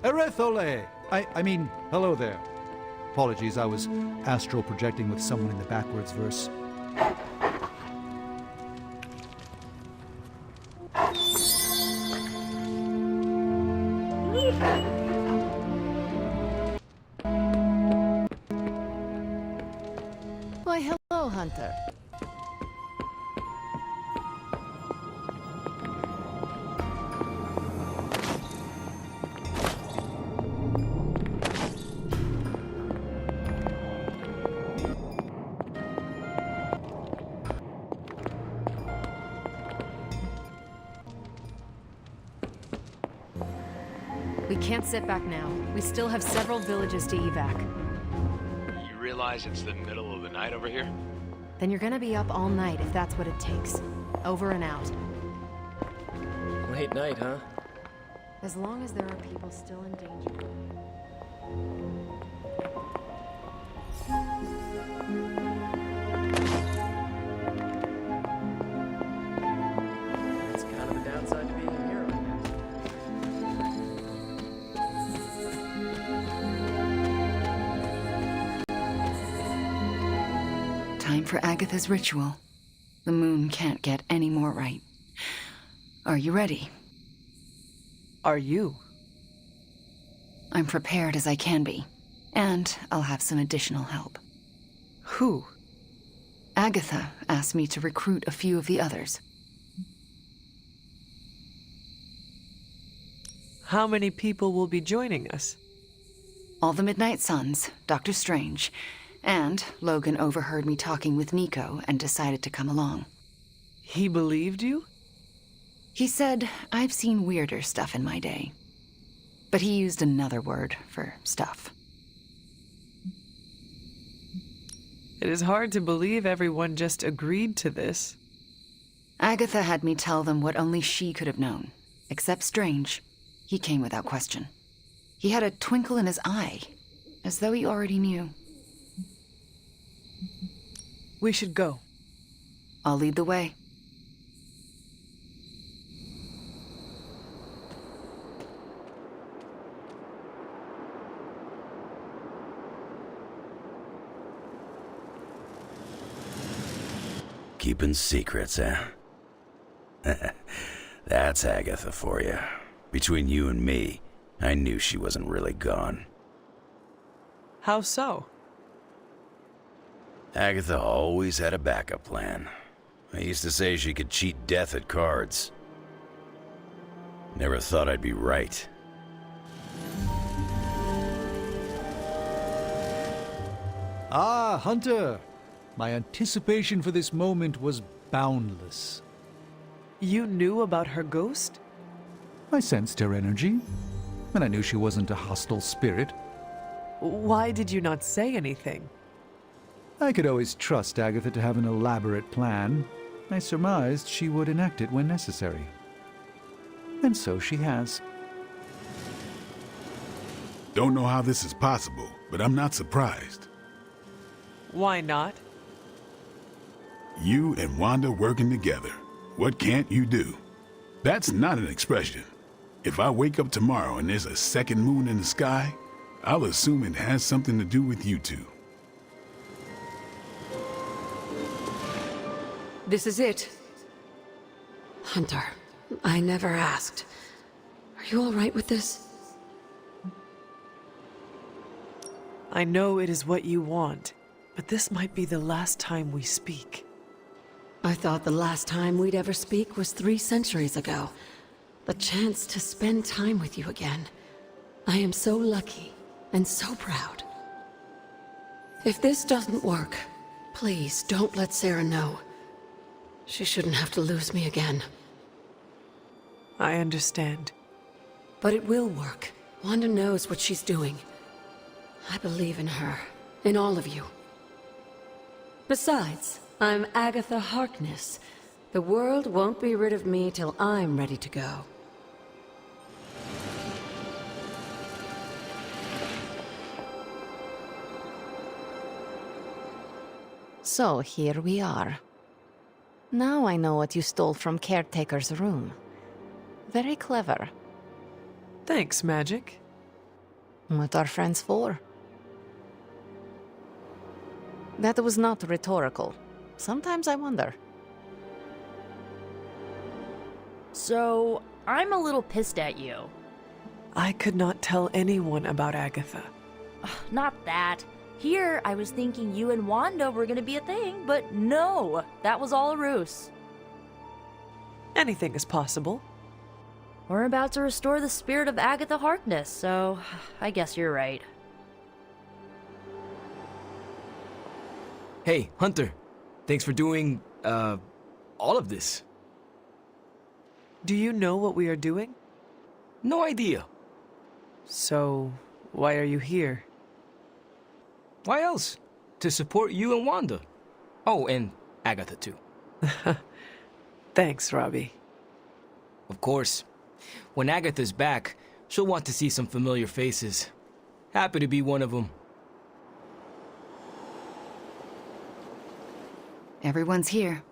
Erethole! I mean, hello there. Apologies, I was astral projecting with someone in the backwards verse. Why, hello, Hunter. We can't sit back now. We still have several villages to evac. You realize it's the middle of the night over here? Then you're gonna be up all night if that's what it takes. Over and out. Late night, huh? As long as there are people still in danger. That's kind of the downside to being a hero, I guess. Time for Agatha's ritual. The moon can't get any more right. Are you ready? Are you? I'm prepared as I can be. And I'll have some additional help. Who? Agatha asked me to recruit a few of the others. How many people will be joining us? All the Midnight Suns, Dr. Strange, and Logan overheard me talking with Nico and decided to come along. He believed you? He said, I've seen weirder stuff in my day. But he used another word for stuff. It is hard to believe everyone just agreed to this. Agatha had me tell them what only she could have known. Except Strange. He came without question. He had a twinkle in his eye, as though he already knew. We should go. I'll lead the way. Keeping secrets, eh? That's Agatha for you. Between you and me, I knew she wasn't really gone. How so? Agatha always had a backup plan. I used to say she could cheat death at cards. Never thought I'd be right. Ah, Hunter! My anticipation for this moment was boundless. You knew about her ghost? I sensed her energy, and I knew she wasn't a hostile spirit. Why did you not say anything? I could always trust Agatha to have an elaborate plan. I surmised she would enact it when necessary. And so she has. Don't know how this is possible, but I'm not surprised. Why not? You and Wanda working together. What can't you do? That's not an expression. If I wake up tomorrow and there's a second moon in the sky, I'll assume it has something to do with you two. This is it. Hunter, I never asked. Are you all right with this? I know it is what you want, but this might be the last time we speak. I thought the last time we'd ever speak was 3 centuries ago. The chance to spend time with you again. I am so lucky and so proud. If this doesn't work, please don't let Sarah know. She shouldn't have to lose me again. I understand. But it will work. Wanda knows what she's doing. I believe in her, in all of you. Besides, I'm Agatha Harkness. The world won't be rid of me till I'm ready to go. So here we are. Now I know what you stole from Caretaker's room. Very clever. Thanks, Magic. What are friends for? That was not rhetorical. Sometimes I wonder. So, I'm a little pissed at you. I could not tell anyone about Agatha. Not that. Here, I was thinking you and Wanda were gonna be a thing, but no, that was all a ruse. Anything is possible. We're about to restore the spirit of Agatha Harkness, so I guess you're right. Hey, Hunter. Thanks for doing, all of this. Do you know what we are doing? No idea. So, why are you here? Why else? To support you and Wanda. Oh, and Agatha too. Thanks, Robbie. Of course. When Agatha's back, she'll want to see some familiar faces. Happy to be one of them. Everyone's here.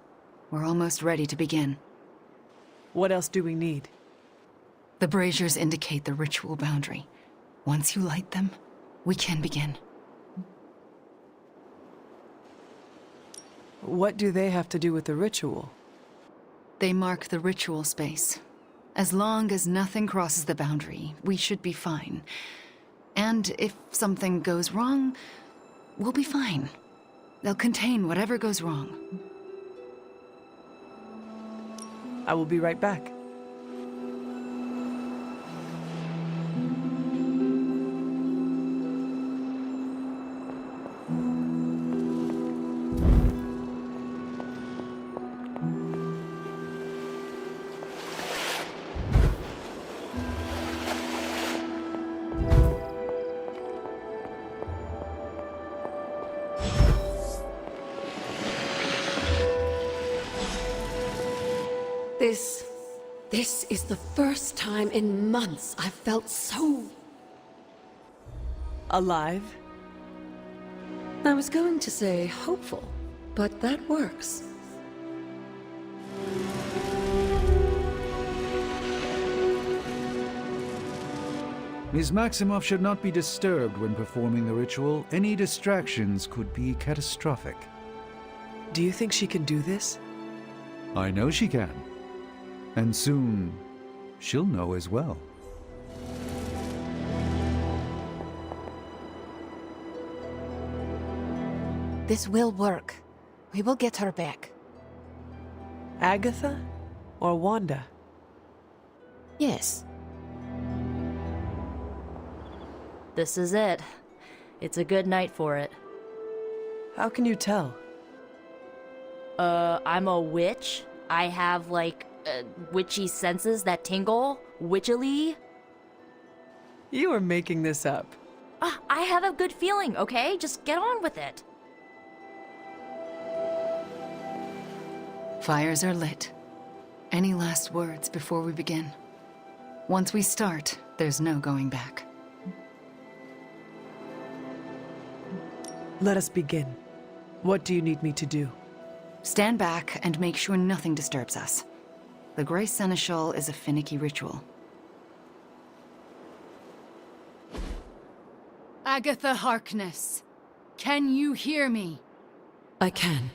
We're almost ready to begin. What else do we need? The braziers indicate the ritual boundary. Once you light them, we can begin. What do they have to do with the ritual? They mark the ritual space. As long as nothing crosses the boundary, we should be fine. And if something goes wrong, we'll be fine. They'll contain whatever goes wrong. I will be right back. This is the first time in months I've felt so... Alive? I was going to say hopeful, but that works. Ms. Maximoff should not be disturbed when performing the ritual. Any distractions could be catastrophic. Do you think she can do this? I know she can. And soon, she'll know as well. This will work. We will get her back. Agatha? Or Wanda? Yes. This is it. It's a good night for it. How can you tell? I'm a witch. I have, like, witchy senses that tingle. Witchily. You are making this up. I have a good feeling, okay? Just get on with it. Fires are lit. Any last words before we begin? Once we start, there's no going back. Let us begin. What do you need me to do? Stand back and make sure nothing disturbs us. The Grey Seneschal is a finicky ritual. Agatha Harkness, can you hear me? I can.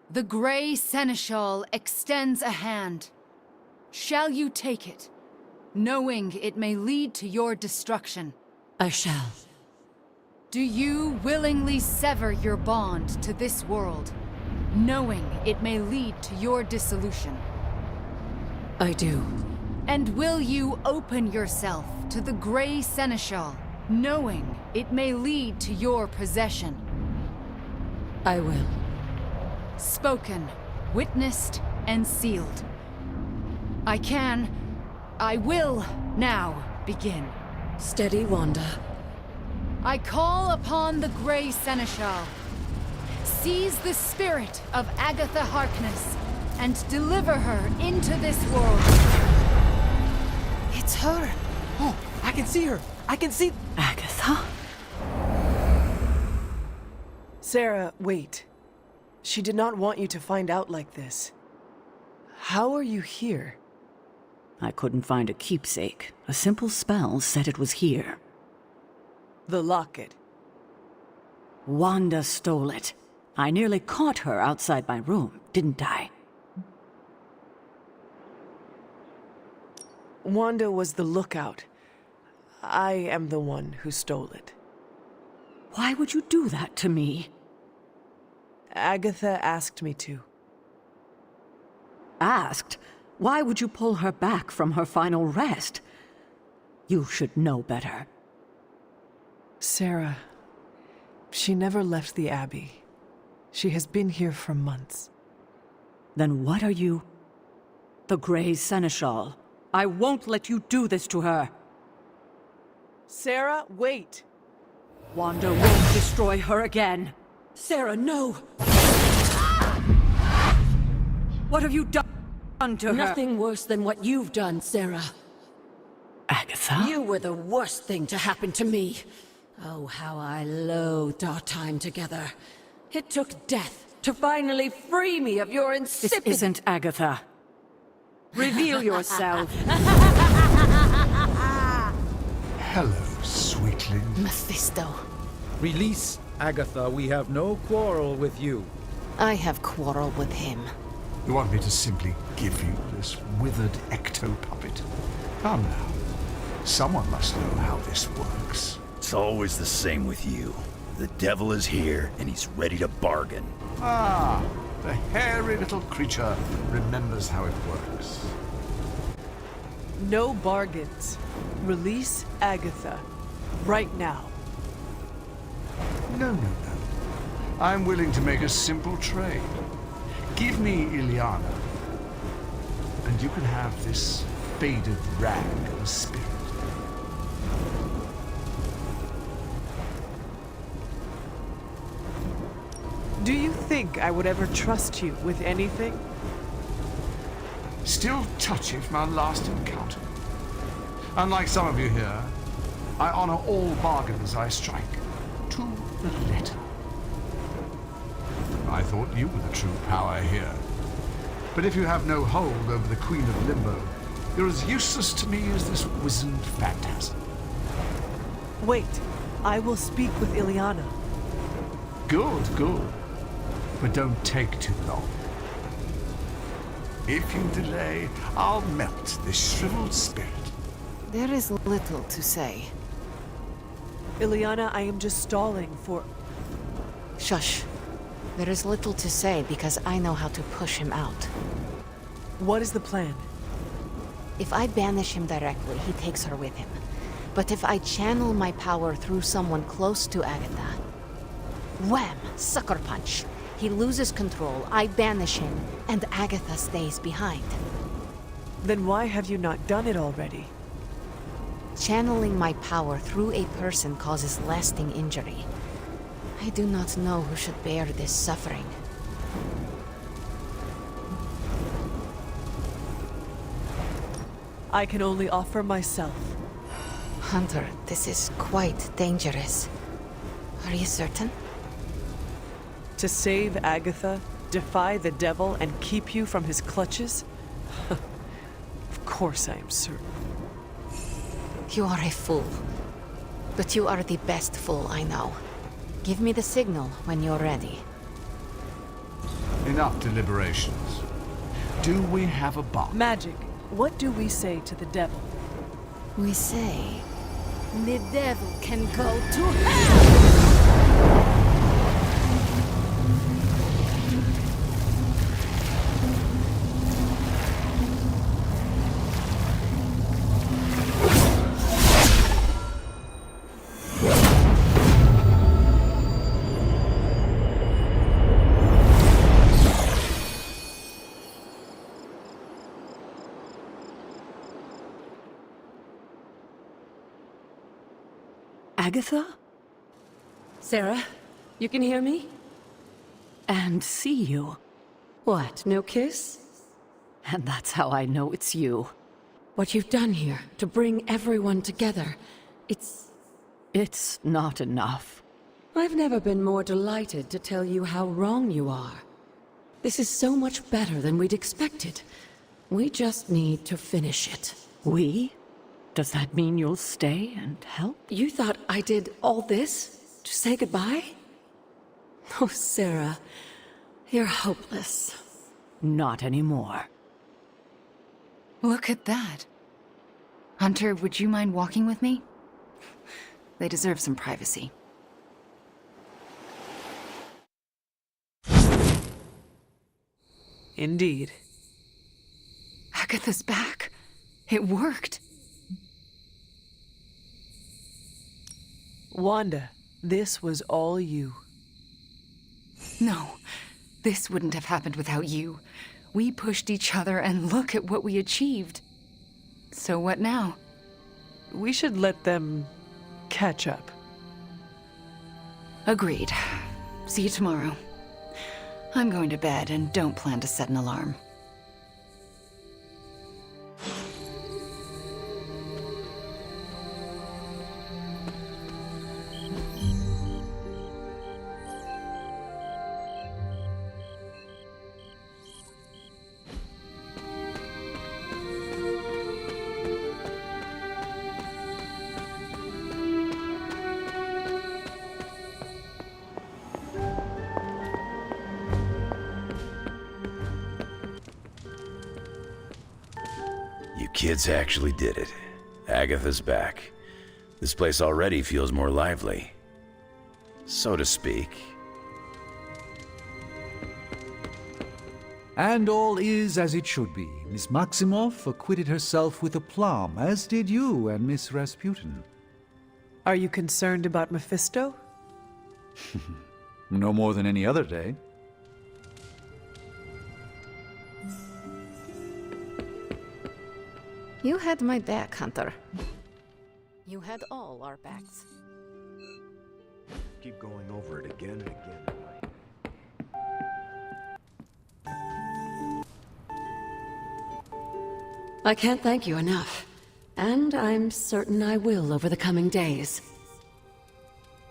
The Grey Seneschal extends a hand. Shall you take it, knowing it may lead to your destruction? I shall. Do you willingly sever your bond to this world, knowing it may lead to your dissolution? I do. And will you open yourself to the Grey Seneschal, knowing it may lead to your possession? I will. Spoken, witnessed, and sealed. I will now begin. Steady, Wanda. I call upon the Grey Seneschal. Seize the spirit of Agatha Harkness and deliver her into this world. It's her! Oh, I can see her! I can see... Agatha? Sarah, wait. She did not want you to find out like this. How are you here? I couldn't find a keepsake. A simple spell said it was here. The locket. Wanda stole it. I nearly caught her outside my room, didn't I? Wanda was the lookout. I am the one who stole it. Why would you do that to me? Agatha asked me to. Asked? Why would you pull her back from her final rest? You should know better. Sarah, she never left the Abbey. She has been here for months. Then what are you? The Grey Seneschal. I won't let you do this to her. Sarah, wait! Wanda won't destroy her again. Sarah, no! What have you done to her? Nothing worse than what you've done, Sarah. Agatha? You were the worst thing to happen to me. Oh, how I loathed our time together. It took death to finally free me of your insipid— This isn't Agatha. Reveal yourself. Hello, sweetling. Mephisto. Release Agatha. We have no quarrel with you. I have quarrel with him. You want me to simply give you this withered ecto-puppet? Come now. Someone must know how this works. It's always the same with you. The devil is here, and he's ready to bargain. Ah, the hairy little creature remembers how it works. No bargains. Release Agatha. Right now. No. I'm willing to make a simple trade. Give me Illyana, and you can have this faded rag of a spirit. Do you think I would ever trust you with anything? Still touchy from our last encounter. Unlike some of you here, I honor all bargains I strike, to the letter. I thought you were the true power here. But if you have no hold over the Queen of Limbo, you're as useless to me as this wizened phantasm. Wait, I will speak with Illyana. Good. But don't take too long. If you delay, I'll melt this shriveled spirit. There is little to say. Illyana, I am just stalling for... Shush. There is little to say because I know how to push him out. What is the plan? If I banish him directly, he takes her with him. But if I channel my power through someone close to Agatha... Wham! Sucker punch! He loses control, I banish him, and Agatha stays behind. Then why have you not done it already? Channeling my power through a person causes lasting injury. I do not know who should bear this suffering. I can only offer myself. Hunter, this is quite dangerous. Are you certain? To save Agatha, defy the devil, and keep you from his clutches? Of course I am certain. You are a fool. But you are the best fool I know. Give me the signal when you're ready. Enough deliberations. Do we have a bomb? Magic. What do we say to the devil? We say... The devil can go to hell! Agatha? Sarah, you can hear me? And see you. What, no kiss? And that's how I know it's you. What you've done here, to bring everyone together, It's not enough. I've never been more delighted to tell you how wrong you are. This is so much better than we'd expected. We just need to finish it. We? Does that mean you'll stay and help? You thought I did all this to say goodbye? Oh, Sarah, you're hopeless. Not anymore. Look at that. Hunter, would you mind walking with me? They deserve some privacy. Indeed. Agatha's back. It worked. Wanda, this was all you. No, this wouldn't have happened without you. We pushed each other and look at what we achieved. So what now? We should let them catch up. Agreed. See you tomorrow. I'm going to bed and don't plan to set an alarm. You kids actually did it. Agatha's back. This place already feels more lively. So to speak. And all is as it should be. Miss Maximoff acquitted herself with aplomb, as did you and Miss Rasputin. Are you concerned about Mephisto? No more than any other day. You had my back, Hunter. You had all our backs. Keep going over it again and again. I can't thank you enough. And I'm certain I will over the coming days.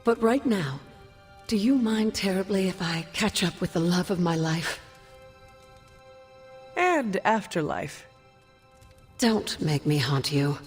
But right now, do you mind terribly if I catch up with the love of my life? And afterlife. Don't make me haunt you.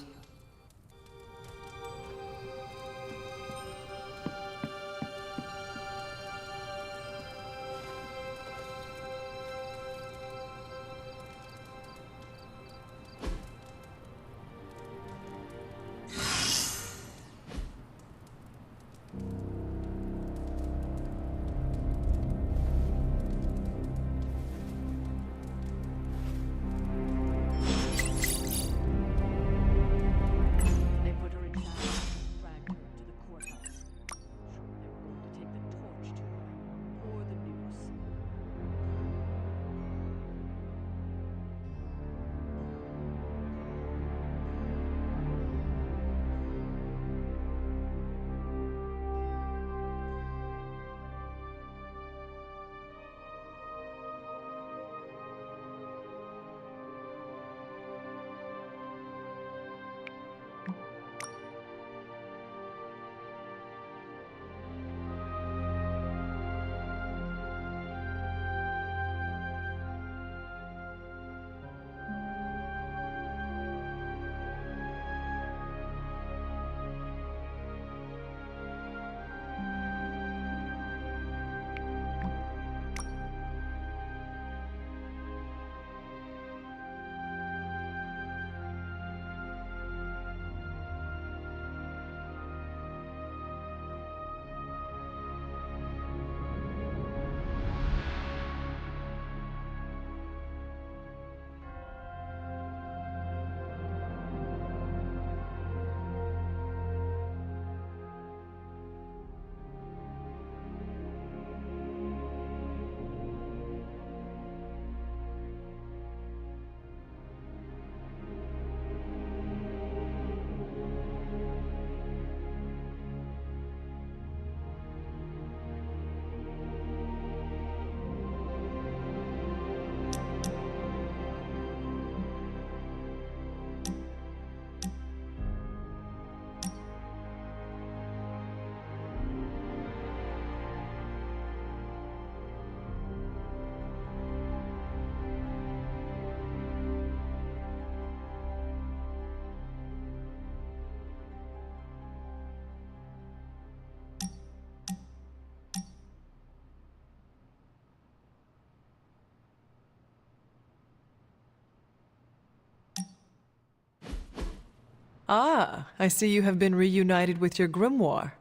Ah, I see you have been reunited with your grimoire.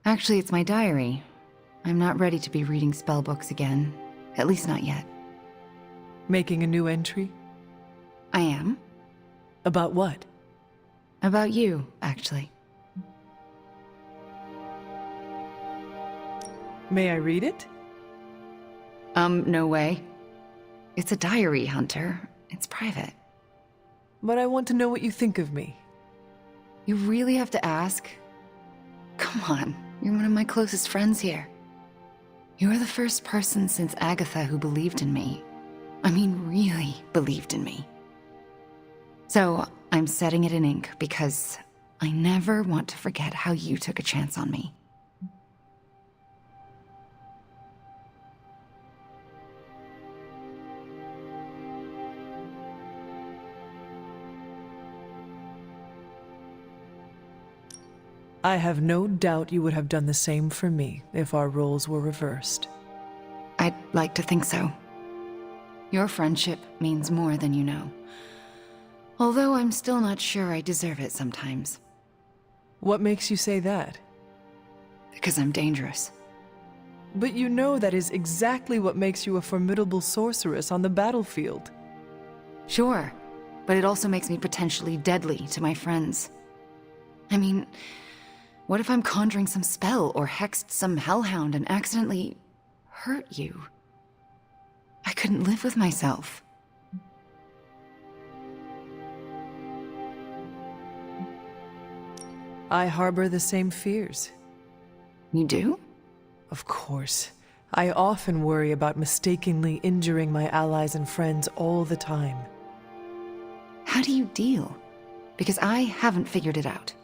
Actually, it's my diary. I'm not ready to be reading spellbooks again. At least not yet. Making a new entry? I am. About what? About you, actually. May I read it? No way. It's a diary, Hunter. It's private. But I want to know what you think of me. You really have to ask? Come on, you're one of my closest friends here. You were the first person since Agatha who believed in me. I mean, really believed in me. So, I'm setting it in ink because I never want to forget how you took a chance on me. I have no doubt you would have done the same for me if our roles were reversed. I'd like to think so. Your friendship means more than you know. Although I'm still not sure I deserve it sometimes. What makes you say that? Because I'm dangerous. But you know that is exactly what makes you a formidable sorceress on the battlefield. Sure, but it also makes me potentially deadly to my friends. I mean, what if I'm conjuring some spell or hexed some hellhound and accidentally hurt you? I couldn't live with myself. I harbor the same fears. You do? Of course. I often worry about mistakenly injuring my allies and friends all the time. How do you deal? Because I haven't figured it out.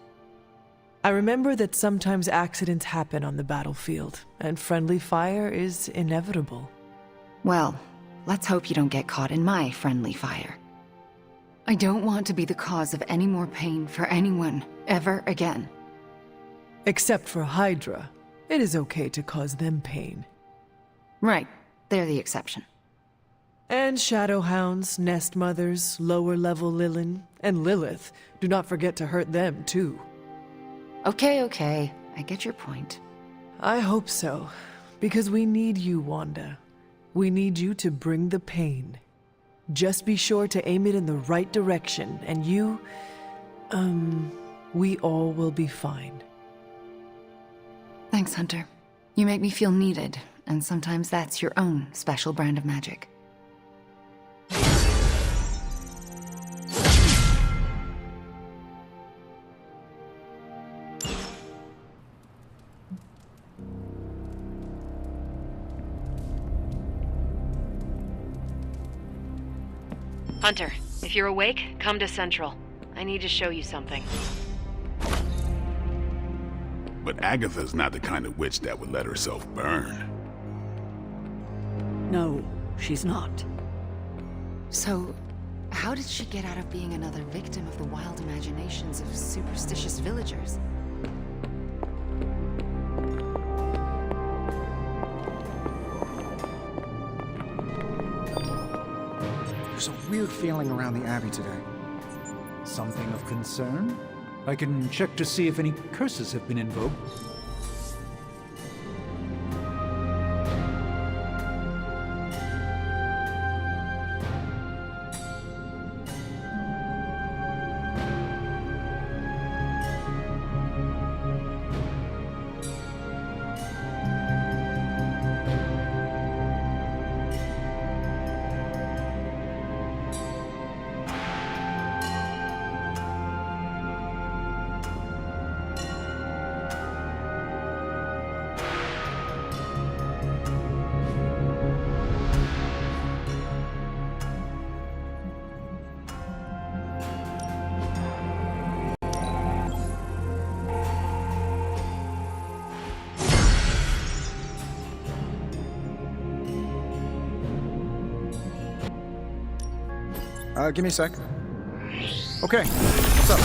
I remember that sometimes accidents happen on the battlefield, and friendly fire is inevitable. Well, let's hope you don't get caught in my friendly fire. I don't want to be the cause of any more pain for anyone, ever again. Except for Hydra. It is okay to cause them pain. Right. They're the exception. And Shadowhounds, Nest Mothers, lower-level Lilin, and Lilith. Do not forget to hurt them, too. Okay. I get your point. I hope so. Because we need you, Wanda. We need you to bring the pain. Just be sure to aim it in the right direction, and you... we all will be fine. Thanks, Hunter. You make me feel needed, and sometimes that's your own special brand of magic. Hunter, if you're awake, come to Central. I need to show you something. But Agatha's not the kind of witch that would let herself burn. No, she's not. So, how did she get out of being another victim of the wild imaginations of superstitious villagers? There's a weird feeling around the Abbey today. Something of concern? I can check to see if any curses have been invoked. Give me a sec. Okay, what's up?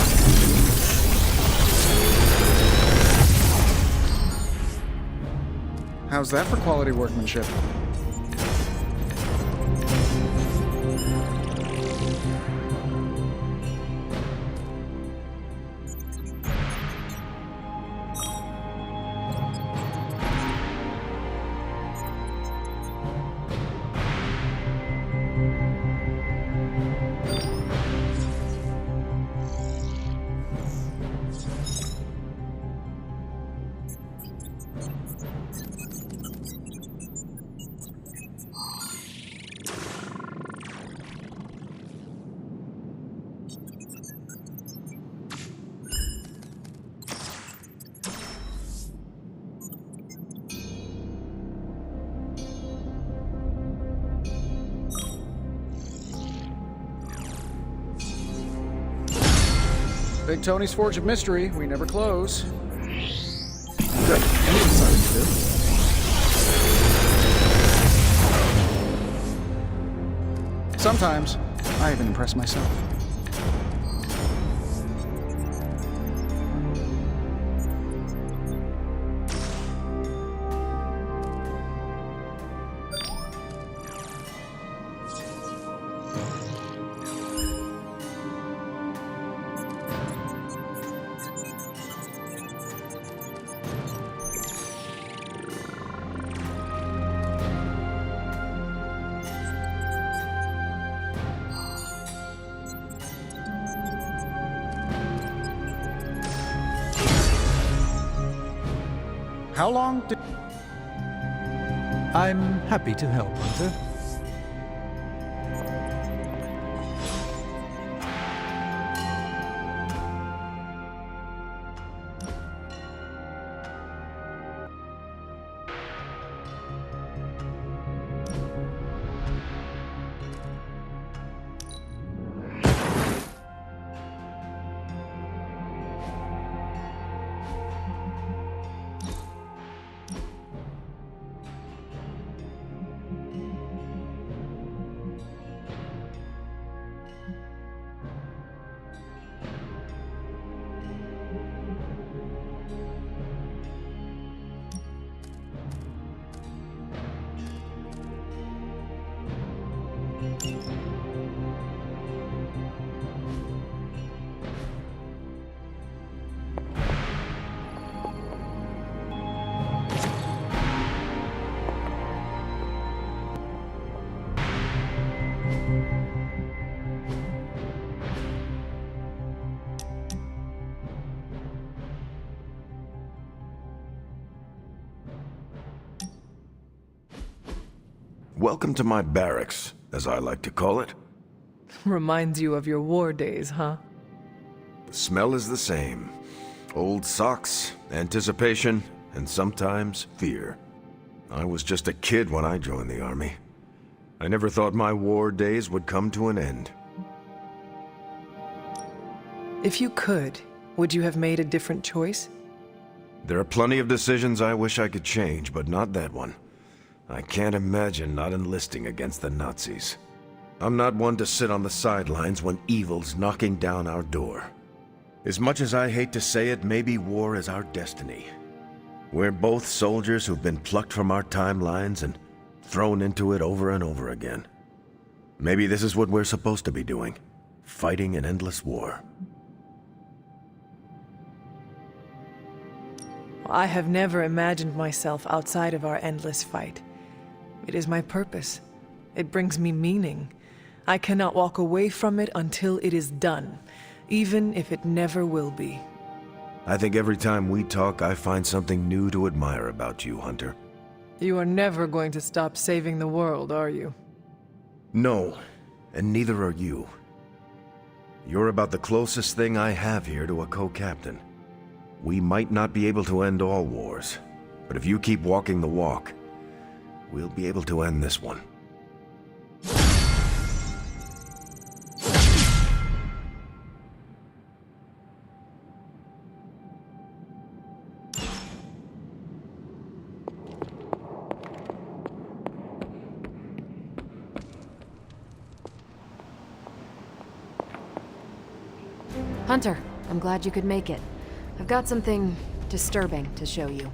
How's that for quality workmanship? Big Tony's Forge of Mystery. We never close. Good. I knew something to do. Sometimes, I even impress myself. How long did... I'm happy to help, Hunter. Welcome to my barracks, as I like to call it. Reminds you of your war days, huh? The smell is the same. Old socks, anticipation, and sometimes fear. I was just a kid when I joined the army. I never thought my war days would come to an end. If you could, would you have made a different choice? There are plenty of decisions I wish I could change, but not that one. I can't imagine not enlisting against the Nazis. I'm not one to sit on the sidelines when evil's knocking down our door. As much as I hate to say it, maybe war is our destiny. We're both soldiers who've been plucked from our timelines and thrown into it over and over again. Maybe this is what we're supposed to be doing, fighting an endless war. I have never imagined myself outside of our endless fight. It is my purpose. It brings me meaning. I cannot walk away from it until it is done, even if it never will be. I think every time we talk, I find something new to admire about you, Hunter. You are never going to stop saving the world, are you? No, and neither are you. You're about the closest thing I have here to a co-captain. We might not be able to end all wars, but if you keep walking the walk, we'll be able to end this one. Hunter, I'm glad you could make it. I've got something disturbing to show you.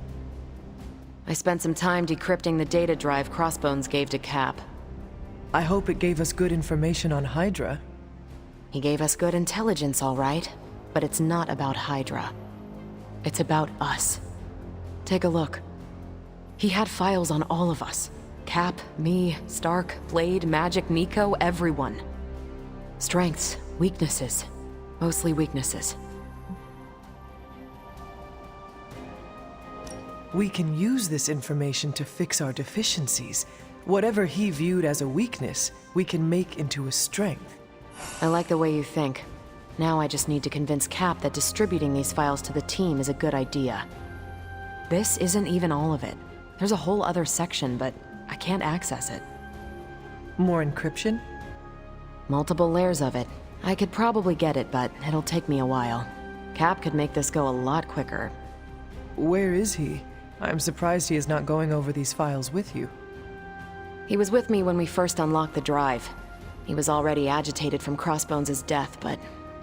I spent some time decrypting the data drive Crossbones gave to Cap. I hope it gave us good information on Hydra. He gave us good intelligence, all right, but it's not about Hydra. It's about us. Take a look. He had files on all of us. Cap, me, Stark, Blade, Magic, Nico, everyone. Strengths, weaknesses. Mostly weaknesses. We can use this information to fix our deficiencies. Whatever he viewed as a weakness, we can make into a strength. I like the way you think. Now I just need to convince Cap that distributing these files to the team is a good idea. This isn't even all of it. There's a whole other section, but I can't access it. More encryption? Multiple layers of it. I could probably get it, but it'll take me a while. Cap could make this go a lot quicker. Where is he? I'm surprised he is not going over these files with you. He was with me when we first unlocked the drive. He was already agitated from Crossbones' death, but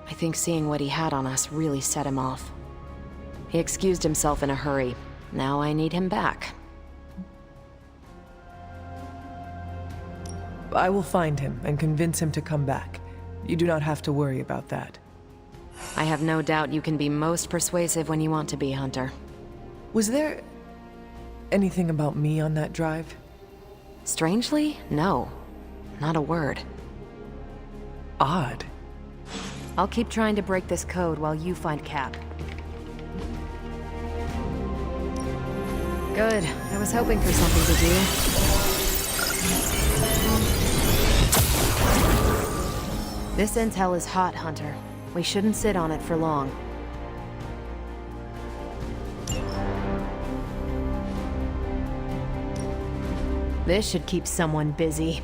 I think seeing what he had on us really set him off. He excused himself in a hurry. Now I need him back. I will find him and convince him to come back. You do not have to worry about that. I have no doubt you can be most persuasive when you want to be, Hunter. Was there anything about me on that drive? Strangely, no. Not a word. Odd. I'll keep trying to break this code while you find Cap. Good. I was hoping for something to do. This intel is hot, Hunter. We shouldn't sit on it for long. This should keep someone busy.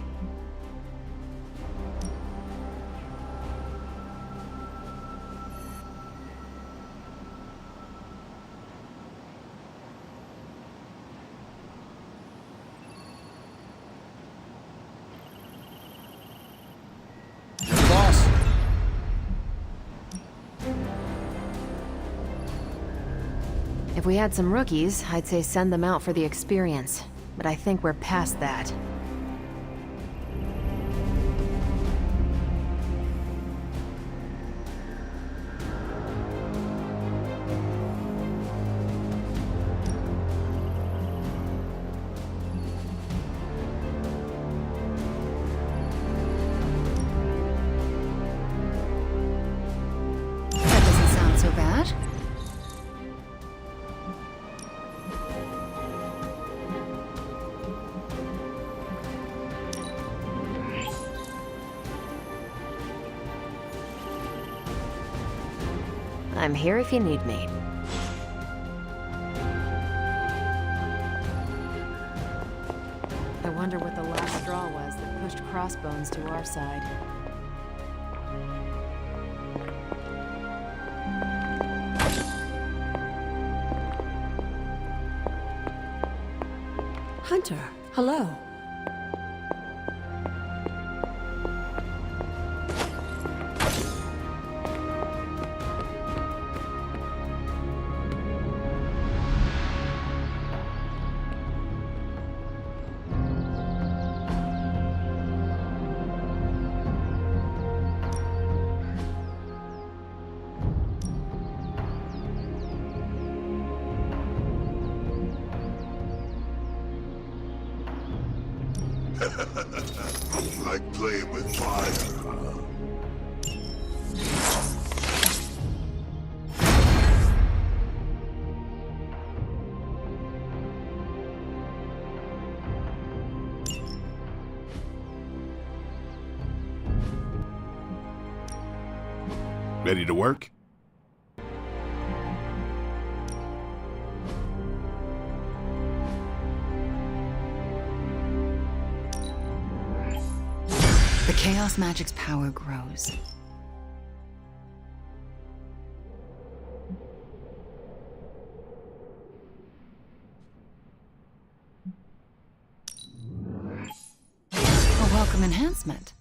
Boss. If we had some rookies, I'd say send them out for the experience. But I think we're past that. That doesn't sound so bad. I'm here if you need me. I wonder what the last straw was that pushed Crossbones to our side. Hunter, hello. Like playing with fire, huh? Ready to work? The Chaos Magic's power grows. A welcome enhancement.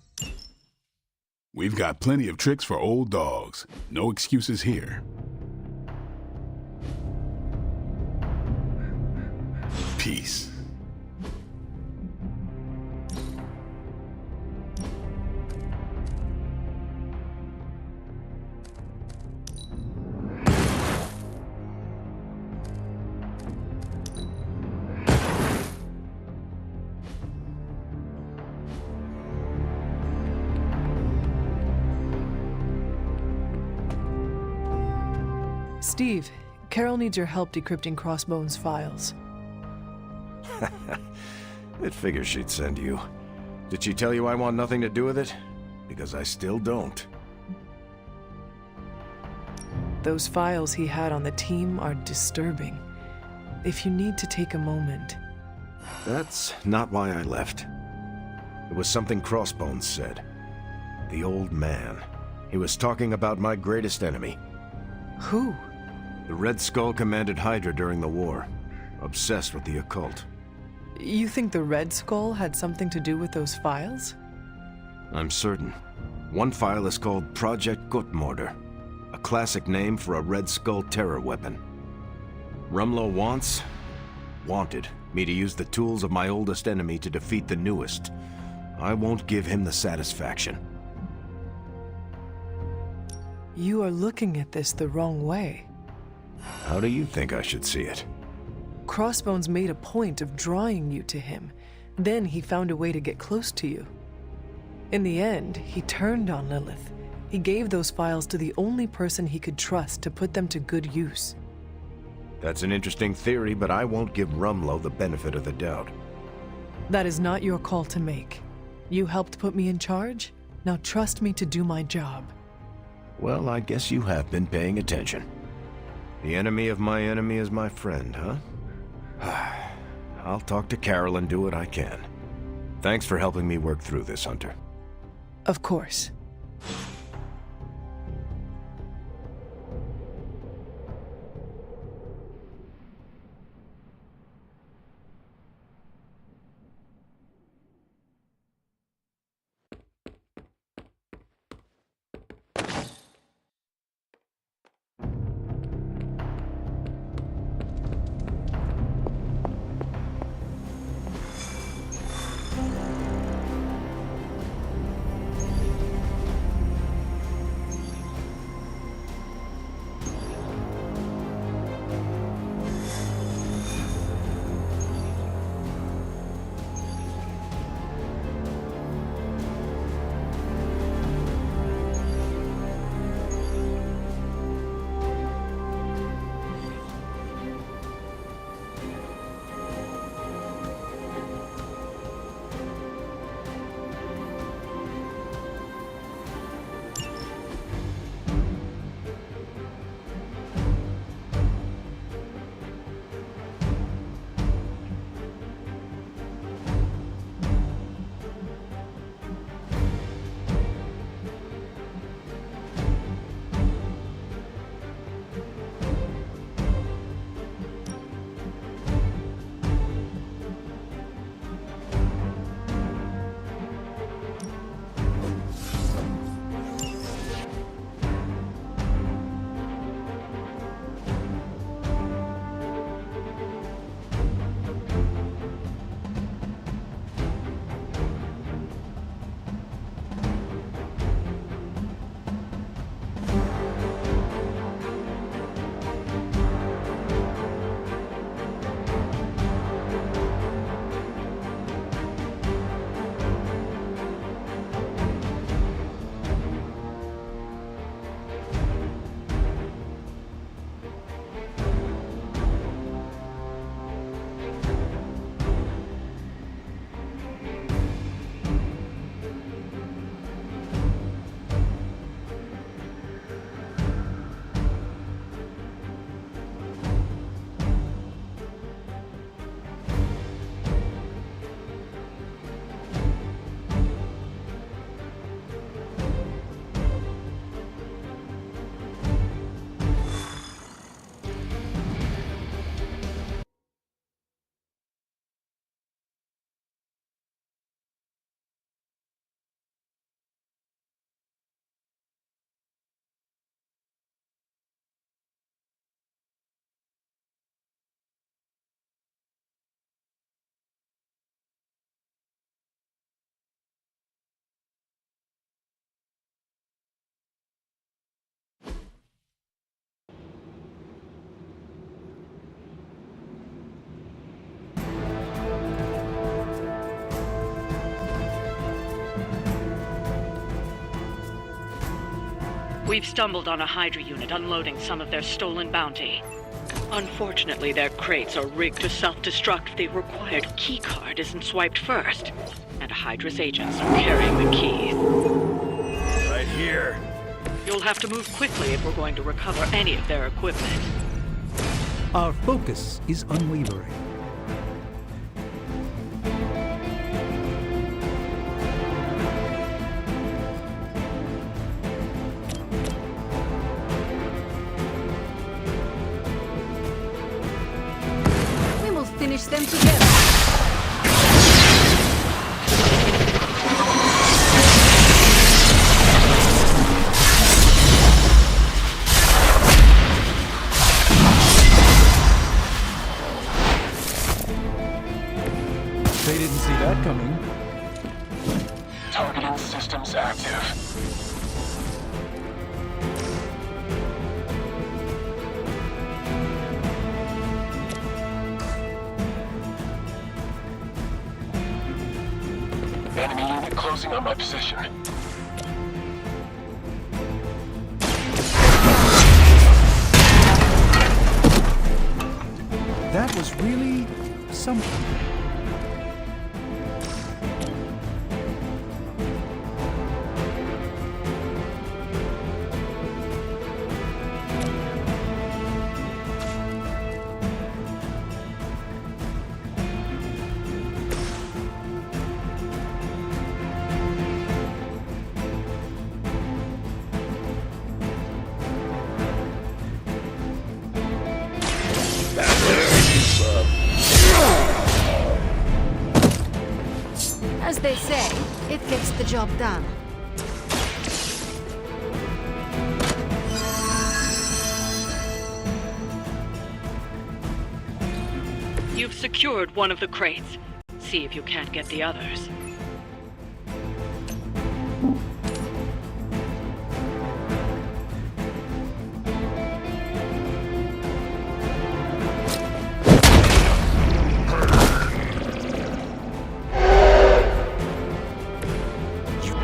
We've got plenty of tricks for old dogs. No excuses here. Peace. Steve, Carol needs your help decrypting Crossbones' files. It figures she'd send you. Did she tell you I want nothing to do with it? Because I still don't. Those files he had on the team are disturbing. If you need to take a moment. That's not why I left. It was something Crossbones said. The old man. He was talking about my greatest enemy. Who? The Red Skull commanded Hydra during the war. Obsessed with the occult. You think the Red Skull had something to do with those files? I'm certain. One file is called Project Gutmorder, a classic name for a Red Skull terror weapon. Rumlow wanted me to use the tools of my oldest enemy to defeat the newest. I won't give him the satisfaction. You are looking at this the wrong way. How do you think I should see it? Crossbones made a point of drawing you to him. Then he found a way to get close to you. In the end, he turned on Lilith. He gave those files to the only person he could trust to put them to good use. That's an interesting theory, but I won't give Rumlow the benefit of the doubt. That is not your call to make. You helped put me in charge. Now trust me to do my job. Well, I guess you have been paying attention. The enemy of my enemy is my friend, huh? I'll talk to Carol and do what I can. Thanks for helping me work through this, Hunter. Of course. We've stumbled on a Hydra unit unloading some of their stolen bounty. Unfortunately, their crates are rigged to self-destruct if the required keycard isn't swiped first. And Hydra's agents are carrying the key. Right here. You'll have to move quickly if we're going to recover any of their equipment. Our focus is unwavering. them together. They didn't see that coming. Targeting systems active. Enemy unit closing on my position. That was really something. As they say, it gets the job done. You've secured one of the crates. See if you can't get the others.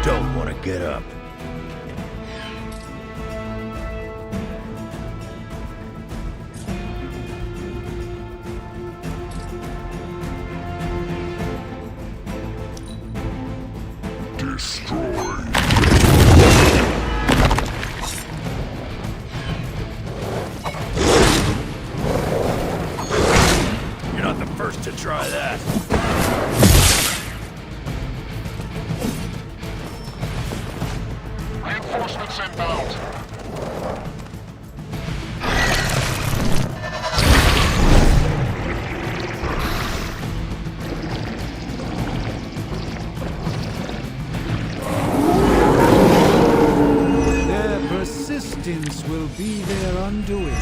Don't want to get up. You're not the first to try that. Reinforcements inbound. Their persistence will be their undoing.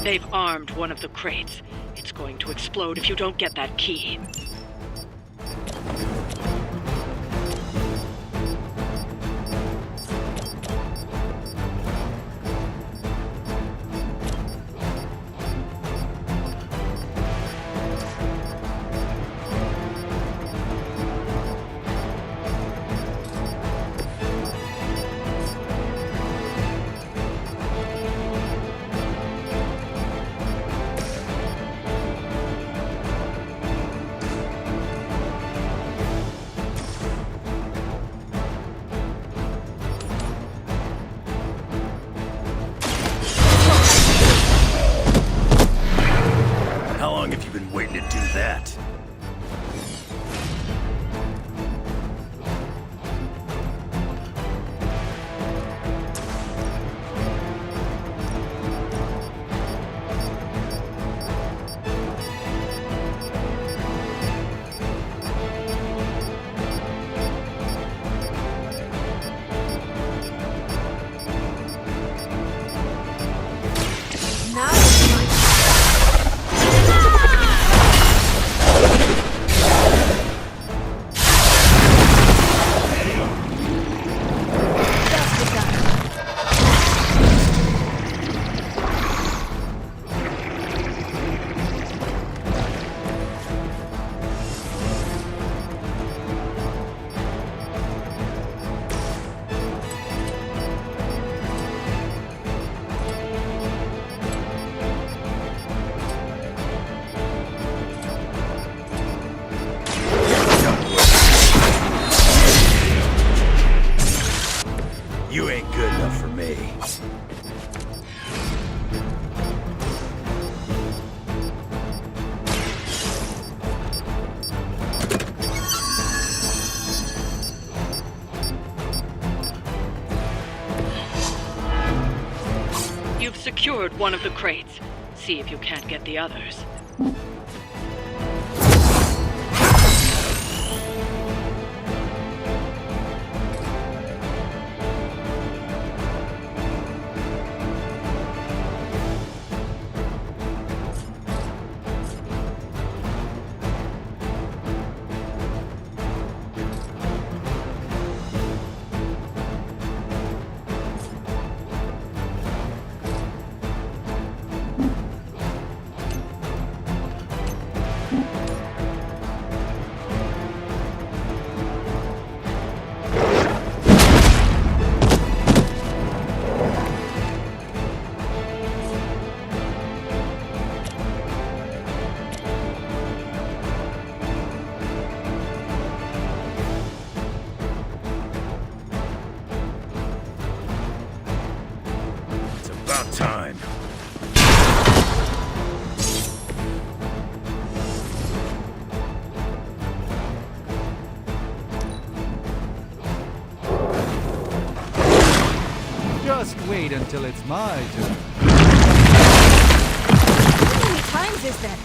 They've armed one of the crates. It's going to explode if you don't get that key. How long have you been waiting to do that? Now it's my You ain't good enough for me. You've secured one of the crates. see if you can't get the others. About time. Just wait until it's my turn. How many times is that?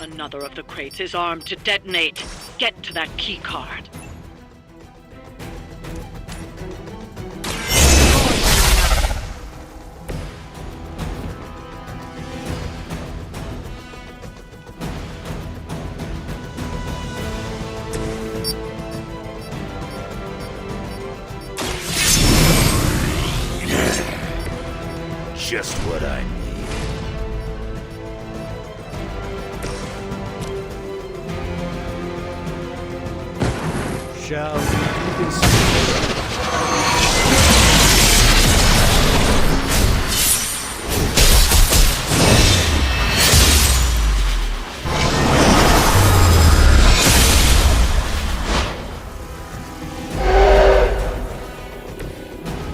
Another of the crates is armed to detonate. Get to that key card. Just what I need. Shall we do this together?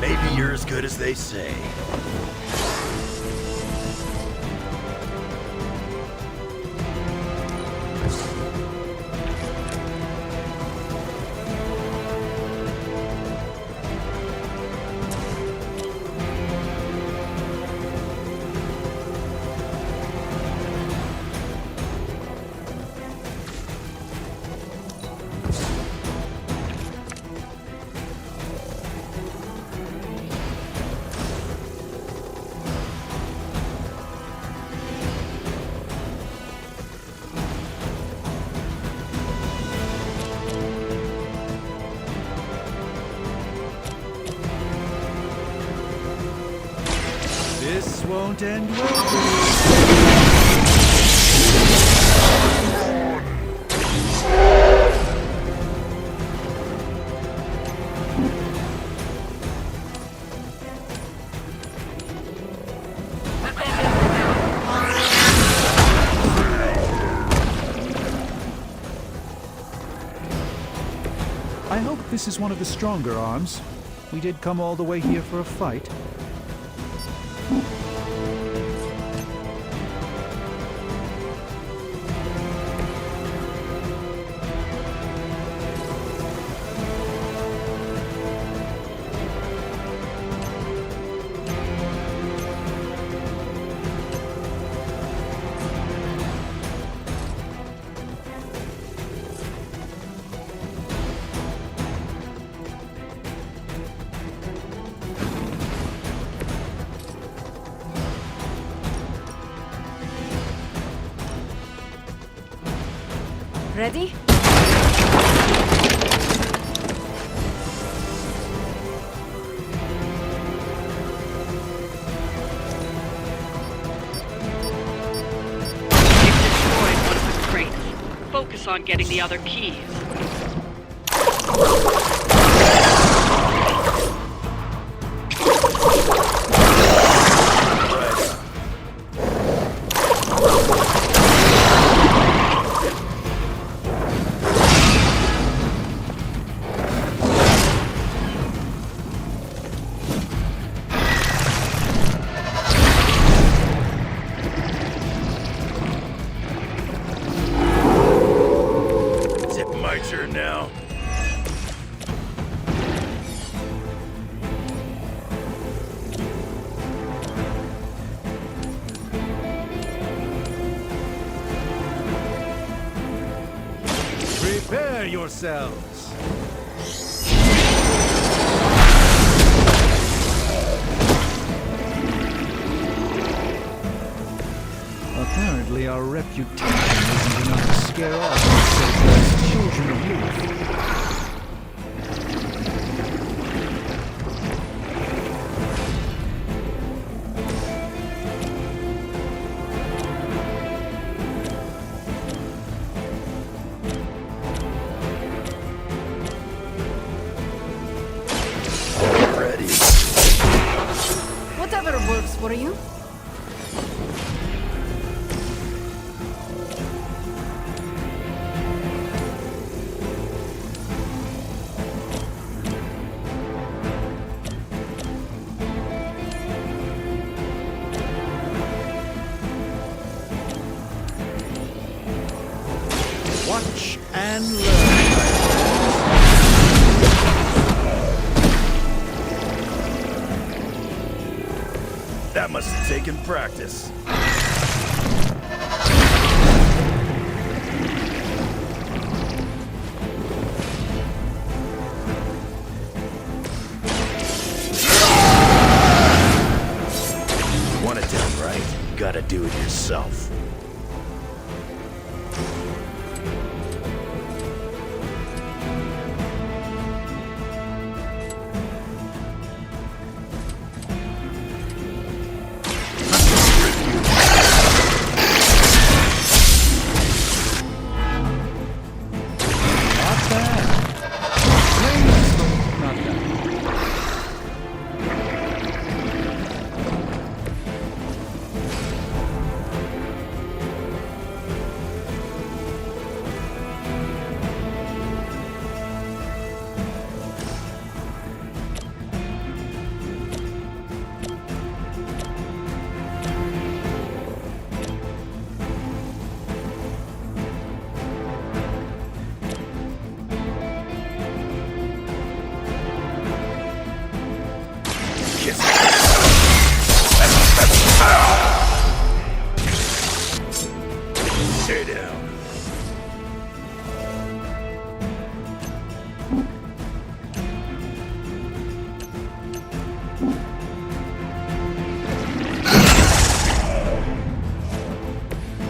Maybe you're as good as they say. This won't end well. I hope this is one of the stronger arms. We did come all the way here for a fight. Ready? Focus on getting the other keys. Prepare yourselves. Apparently our reputation isn't enough to scare off these children of youth. Whatever works for you. Watch and learn. That must have taken practice. Want it done right? Gotta do it yourself. Stay down.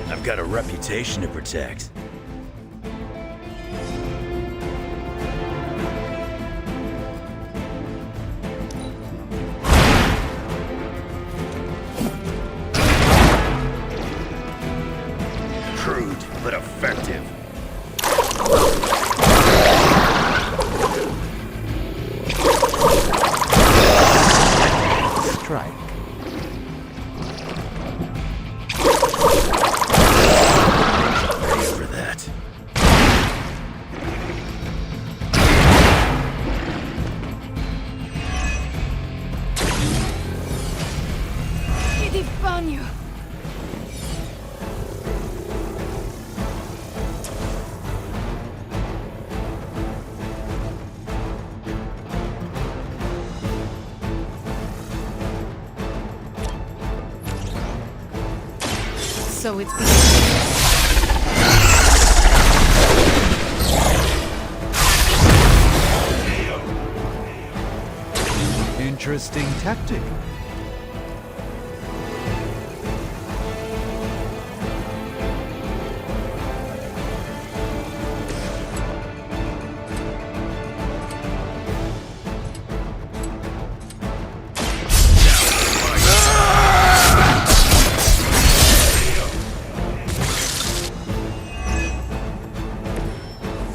I've got a reputation to protect. Crude, but effective. Strike. Ready for that. Idifanyu! So it's Interesting tactic.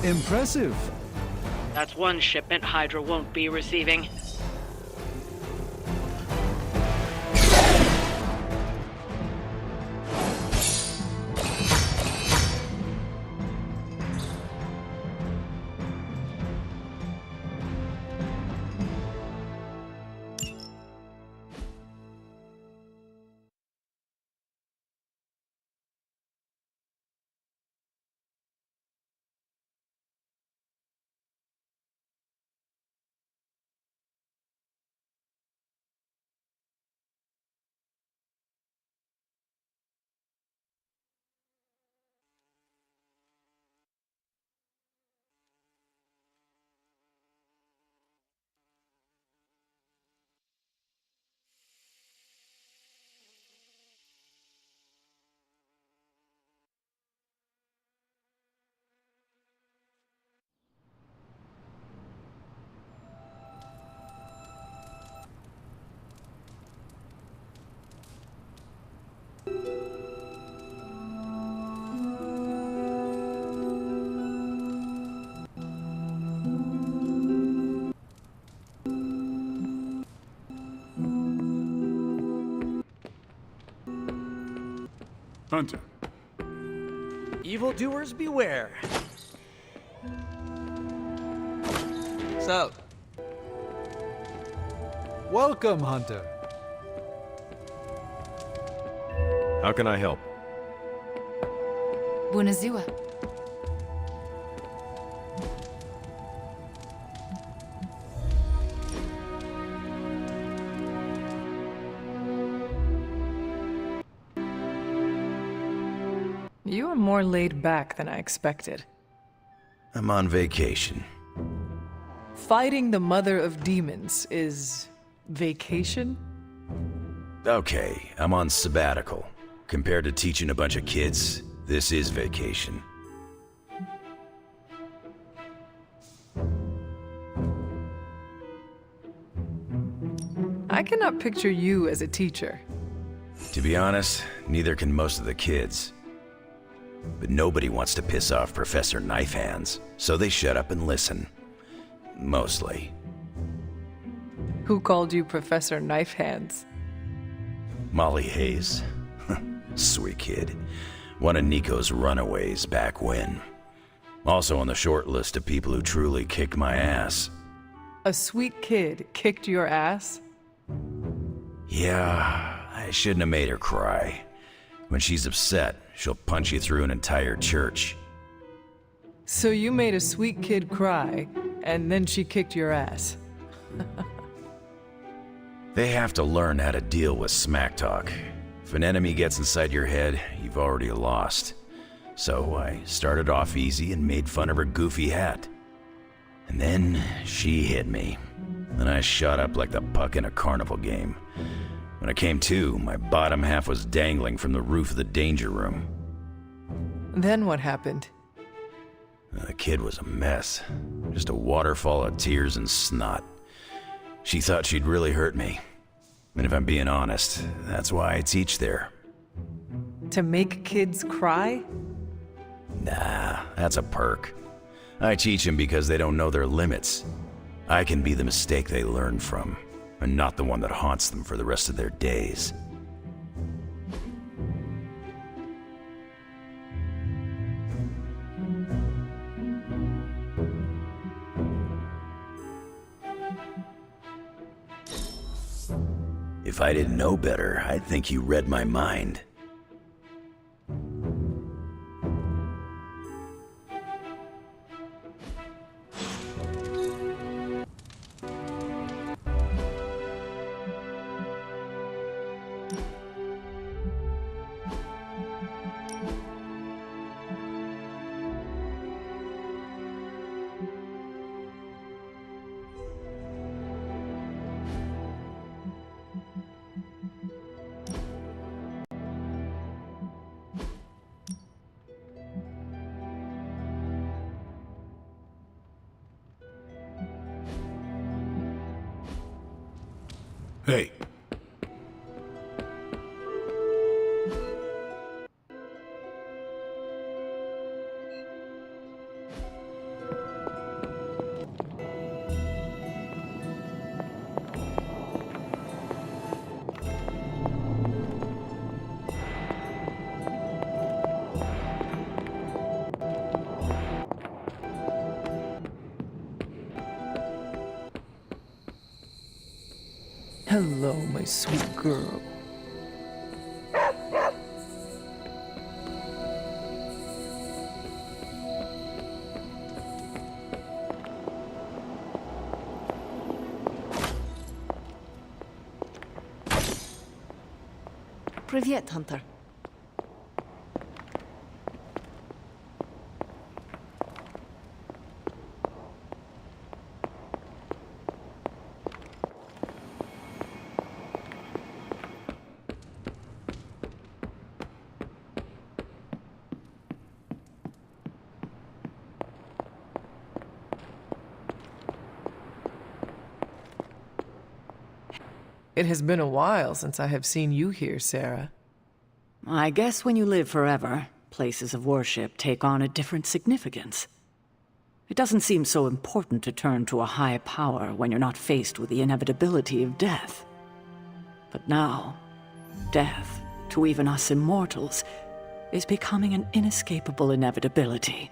Impressive. That's one shipment Hydra won't be receiving. Hunter. Evildoers beware. So, Welcome, Hunter. How can I help? Bunazua. You are more laid back than I expected. I'm on vacation. Fighting the mother of demons is vacation? Okay, I'm on sabbatical. Compared to teaching a bunch of kids, this is vacation. I cannot picture you as a teacher. To be honest, neither can most of the kids. But nobody wants to piss off Professor Knife Hands, so they shut up and listen. Mostly. Who called you Professor Knife Hands? Molly Hayes. Sweet kid. One of Nico's runaways back when. Also on the short list of people who truly kicked my ass. A sweet kid kicked your ass? Yeah, I shouldn't have made her cry. When she's upset, she'll punch you through an entire church. So you made a sweet kid cry, and then she kicked your ass. They have to learn how to deal with smack talk. If an enemy gets inside your head, you've already lost. So I started off easy and made fun of her goofy hat. And then she hit me. And I shot up like the puck in a carnival game. When I came to, my bottom half was dangling from the roof of the danger room. Then what happened? The kid was a mess. Just a waterfall of tears and snot. She thought she'd really hurt me. And if I'm being honest, that's why I teach there. To make kids cry? Nah, that's a perk. I teach them because they don't know their limits. I can be the mistake they learn from, and not the one that haunts them for the rest of their days. If I didn't know better, I'd think you read my mind. Hey. Hello, my sweet girl. Привет, Hunter. It has been a while since I have seen you here, Sarah. I guess when you live forever, places of worship take on a different significance. It doesn't seem so important to turn to a high power when you're not faced with the inevitability of death. But now, death, to even us immortals, is becoming an inescapable inevitability.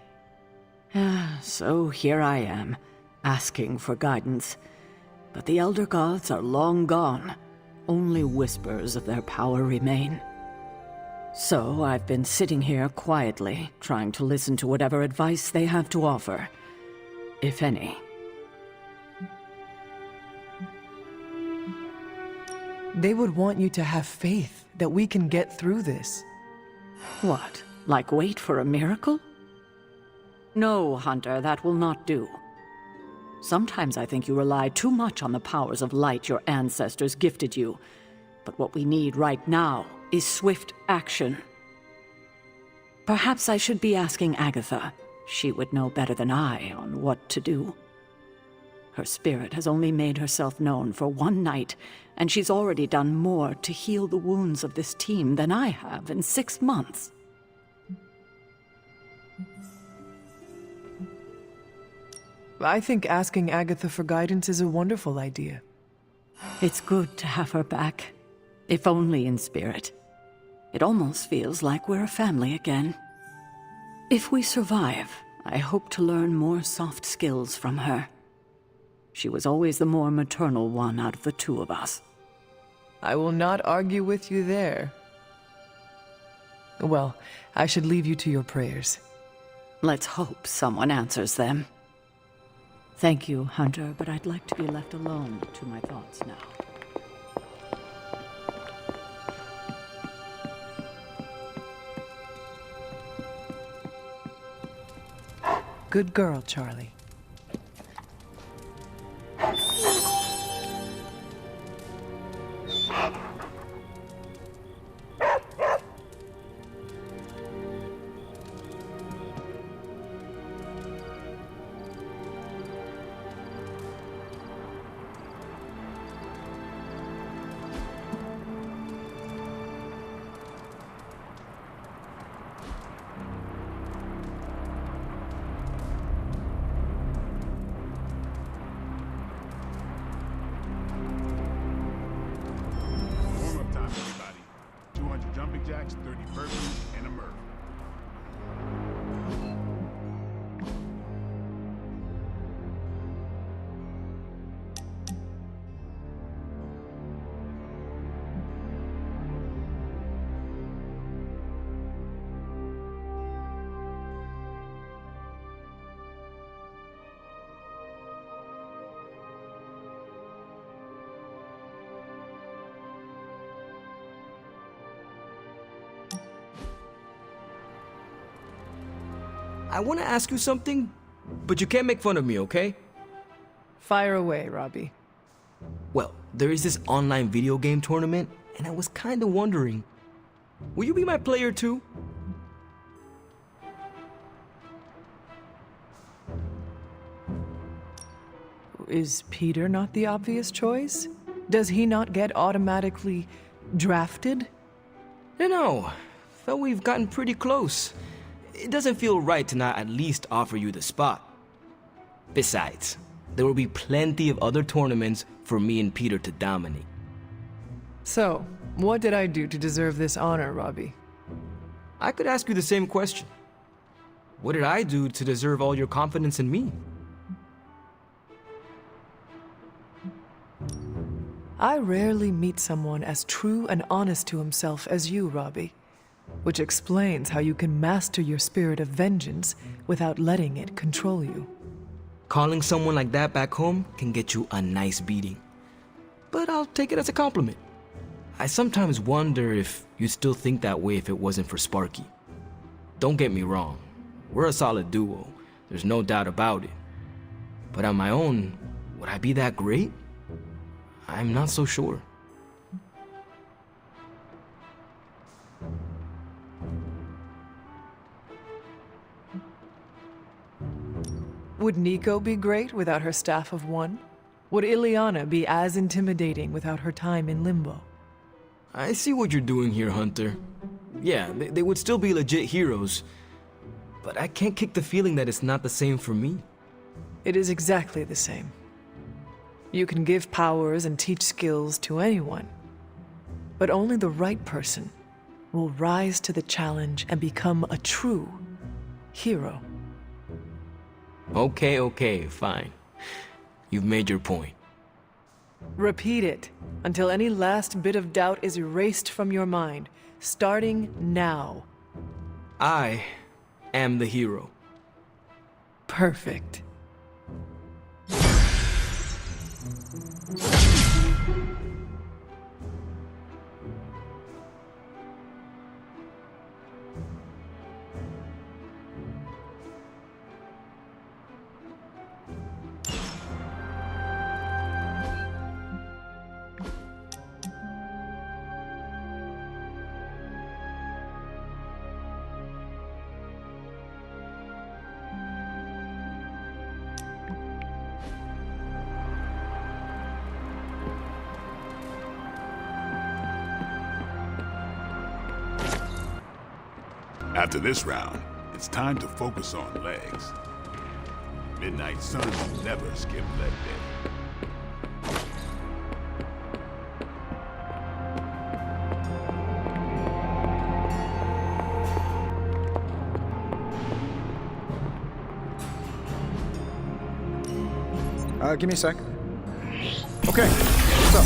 So here I am, asking for guidance. But the Elder Gods are long gone. Only whispers of their power remain. So I've been sitting here quietly, trying to listen to whatever advice they have to offer, if any. They would want you to have faith that we can get through this. What? Like wait for a miracle? No, Hunter, that will not do. Sometimes I think you rely too much on the powers of light your ancestors gifted you. But what we need right now is swift action. Perhaps I should be asking Agatha. She would know better than I on what to do. Her spirit has only made herself known for one night, and she's already done more to heal the wounds of this team than I have in 6 months. I think asking Agatha for guidance is a wonderful idea. It's good to have her back, if only in spirit. It almost feels like we're a family again. If we survive, I hope to learn more soft skills from her. She was always the more maternal one out of the two of us. I will not argue with you there. Well, I should leave you to your prayers. Let's hope someone answers them. Thank you, Hunter, but I'd like to be left alone to my thoughts now. Good girl, Charlie. Jumping jacks, 30 burpees, and a Murphy. I want to ask you something, but you can't make fun of me, okay? Fire away, Robbie. Well, there is this online video game tournament, and I was kind of wondering, will you be my player too? Is Peter not the obvious choice? Does he not get automatically drafted? No, felt we've gotten pretty close. It doesn't feel right to not at least offer you the spot. Besides, there will be plenty of other tournaments for me and Peter to dominate. So, what did I do to deserve this honor, Robbie? I could ask you the same question. What did I do to deserve all your confidence in me? I rarely meet someone as true and honest to himself as you, Robbie. Which explains how you can master your spirit of vengeance without letting it control you. Calling someone like that back home can get you a nice beating. But I'll take it as a compliment. I sometimes wonder if you'd still think that way if it wasn't for Sparky. Don't get me wrong, we're a solid duo, there's no doubt about it. But on my own, would I be that great? I'm not so sure. Would Nico be great without her staff of one? Would Ileana be as intimidating without her time in limbo? I see what you're doing here, Hunter. Yeah, they would still be legit heroes. But I can't kick the feeling that it's not the same for me. It is exactly the same. You can give powers and teach skills to anyone, but only the right person will rise to the challenge and become a true hero. Okay, fine. You've made your point. Repeat it until any last bit of doubt is erased from your mind, starting now. I am the hero. Perfect. After this round, it's time to focus on legs. Midnight Sun will never skip leg day. Give me a sec. Okay, what's up?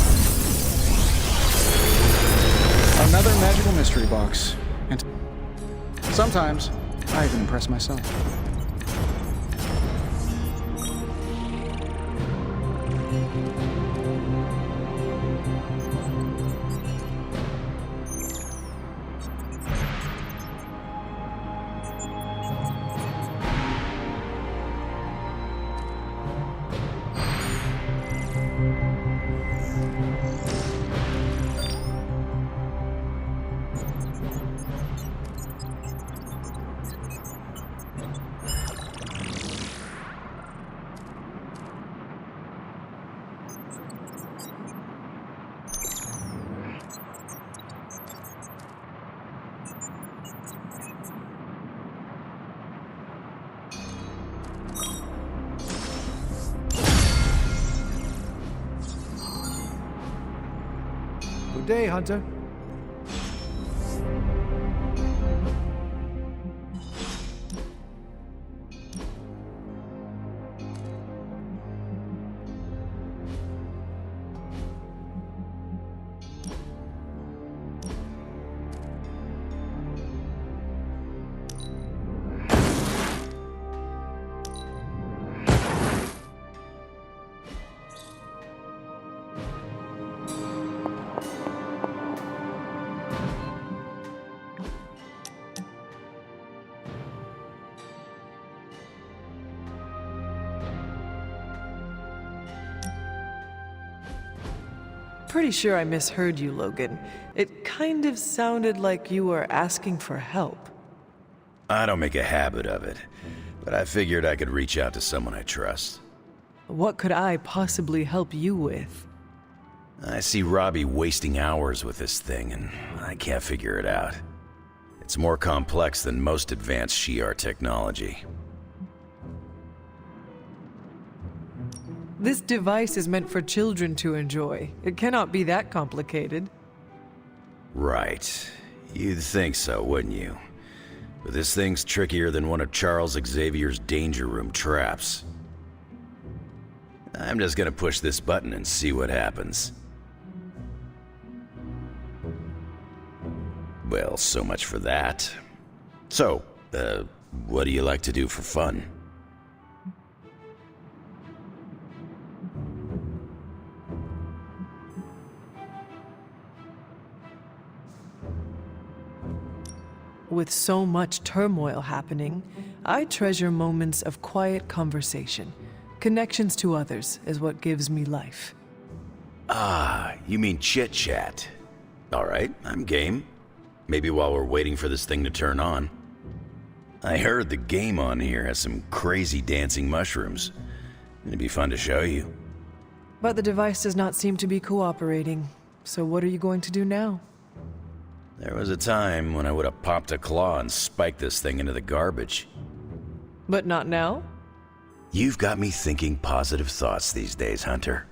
Another magical mystery box. And sometimes, I even impress myself. Good day, Hunter. Pretty sure I misheard you, Logan. It kind of sounded like you were asking for help. I don't make a habit of it, but I figured I could reach out to someone I trust. What could I possibly help you with? I see Robbie wasting hours with this thing, and I can't figure it out. It's more complex than most advanced Shi'ar technology. This device is meant for children to enjoy. It cannot be that complicated. Right. You'd think so, wouldn't you? But this thing's trickier than one of Charles Xavier's Danger Room traps. I'm just gonna push this button and see what happens. Well, so much for that. So, what do you like to do for fun? With so much turmoil happening, I treasure moments of quiet conversation. Connections to others is what gives me life. Ah, you mean chit-chat. All right, I'm game. Maybe while we're waiting for this thing to turn on. I heard the game on here has some crazy dancing mushrooms. It'd be fun to show you. But the device does not seem to be cooperating. So what are you going to do now? There was a time when I would have popped a claw and spiked this thing into the garbage. But not now? You've got me thinking positive thoughts these days, Hunter.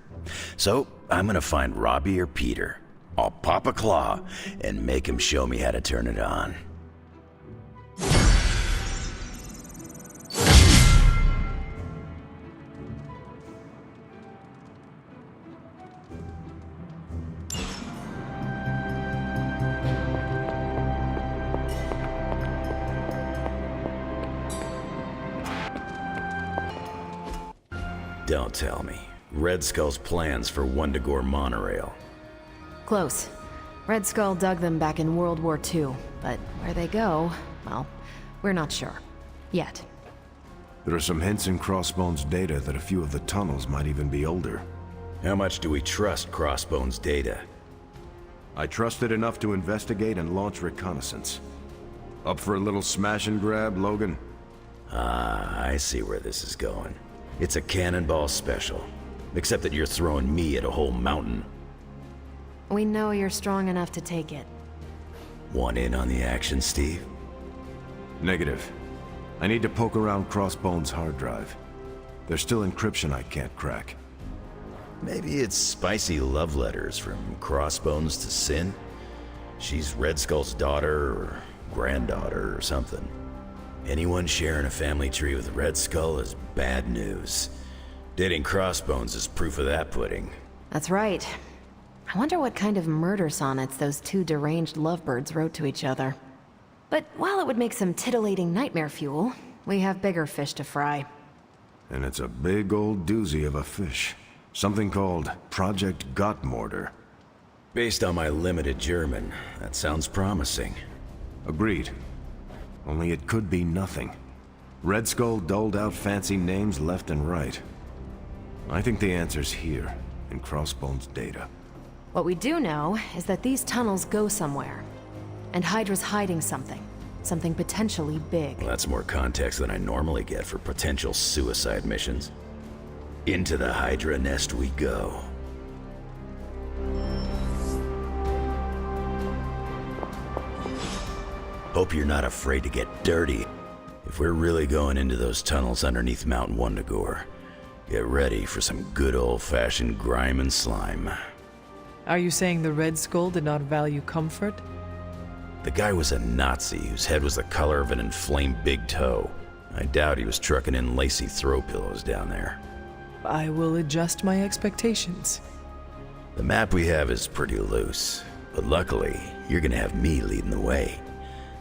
So, I'm gonna find Robbie or Peter. I'll pop a claw and make him show me how to turn it on. Don't tell me. Red Skull's plans for Wundagore monorail. Close. Red Skull dug them back in World War II, but where they go, well, we're not sure. Yet. There are some hints in Crossbone's data that a few of the tunnels might even be older. How much do we trust Crossbone's data? I trust it enough to investigate and launch reconnaissance. Up for a little smash and grab, Logan? Ah, I see where this is going. It's a cannonball special. Except that you're throwing me at a whole mountain. We know you're strong enough to take it. Want in on the action, Steve? Negative. I need to poke around Crossbone's hard drive. There's still encryption I can't crack. Maybe it's spicy love letters from Crossbones to Sin? She's Red Skull's daughter or granddaughter or something. Anyone sharing a family tree with Red Skull is bad news. Dating Crossbones is proof of that pudding. That's right. I wonder what kind of murder sonnets those two deranged lovebirds wrote to each other. But while it would make some titillating nightmare fuel, we have bigger fish to fry. And it's a big old doozy of a fish. Something called Project Gottmorder. Based on my limited German, that sounds promising. Agreed. Only it could be nothing. Red Skull doled out fancy names left and right. I think the answer's here, in Crossbone's data. What we do know is that these tunnels go somewhere. And Hydra's hiding something. Something potentially big. Well, that's more context than I normally get for potential suicide missions. Into the Hydra nest we go. Hope you're not afraid to get dirty. If we're really going into those tunnels underneath Mount Wundagore, get ready for some good old-fashioned grime and slime. Are you saying the Red Skull did not value comfort? The guy was a Nazi whose head was the color of an inflamed big toe. I doubt he was trucking in lacy throw pillows down there. I will adjust my expectations. The map we have is pretty loose, but luckily, you're gonna have me leading the way.